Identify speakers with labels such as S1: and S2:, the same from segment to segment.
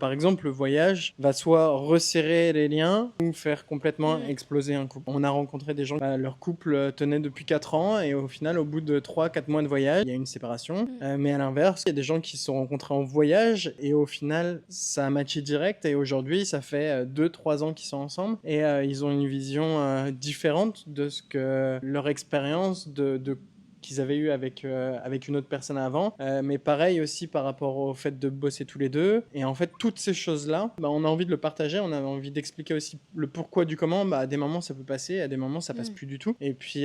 S1: Par exemple, le voyage va soit resserrer les liens ou faire complètement
S2: Mmh.
S1: exploser un couple. On a rencontré des gens, leur couple tenait depuis 4 ans et au final, au bout de 3, 4 mois de voyage, il y a une séparation.
S2: Mmh.
S1: Mais à l'inverse, il y a des gens qui se sont rencontrés en voyage et au final, ça a matché direct et aujourd'hui, ça fait 2, 3 ans qu'ils sont ensemble et ils ont une vision différente de ce que leur expérience de qu'ils avaient eu avec une autre personne avant. Mais pareil aussi par rapport au fait de bosser tous les deux. Et en fait, toutes ces choses-là, bah, on a envie de le partager, on a envie d'expliquer aussi le pourquoi du comment. Bah, à des moments, ça peut passer, à des moments, ça passe
S2: Mmh.
S1: plus du tout. Et puis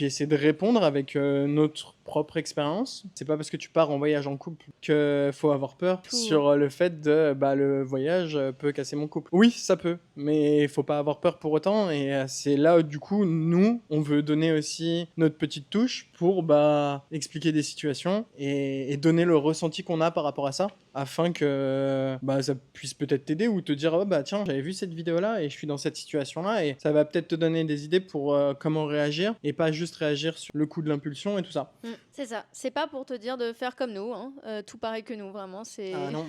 S1: essayer de répondre avec notre propre expérience. C'est pas parce que tu pars en voyage en couple que faut avoir peur
S2: Tout.
S1: sur le fait de bah, le voyage peut casser mon couple. Oui, ça peut, mais faut pas avoir peur pour autant. Et c'est là où, du coup, nous, on veut donner aussi notre petite touche pour bah, expliquer des situations et donner le ressenti qu'on a par rapport à ça, afin que bah, ça puisse peut-être t'aider ou te dire oh, bah tiens, j'avais vu cette vidéo-là et je suis dans cette situation-là, et ça va peut-être te donner des idées pour comment réagir et pas juste réagir sur le coup de l'impulsion et tout ça.
S2: C'est ça. C'est pas pour te dire de faire comme nous, hein, tout pareil que nous, vraiment.
S1: Ah
S2: C'est
S1: non.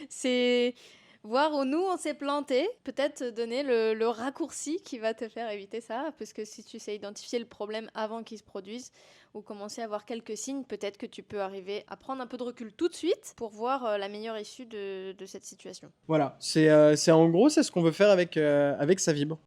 S2: c'est voir où nous, on s'est planté, peut-être te donner le raccourci qui va te faire éviter ça, parce que si tu sais identifier le problème avant qu'il se produise ou commencer à voir quelques signes, peut-être que tu peux arriver à prendre un peu de recul tout de suite pour voir la meilleure issue de cette situation.
S1: Voilà, c'est en gros, c'est ce qu'on veut faire avec Savibre.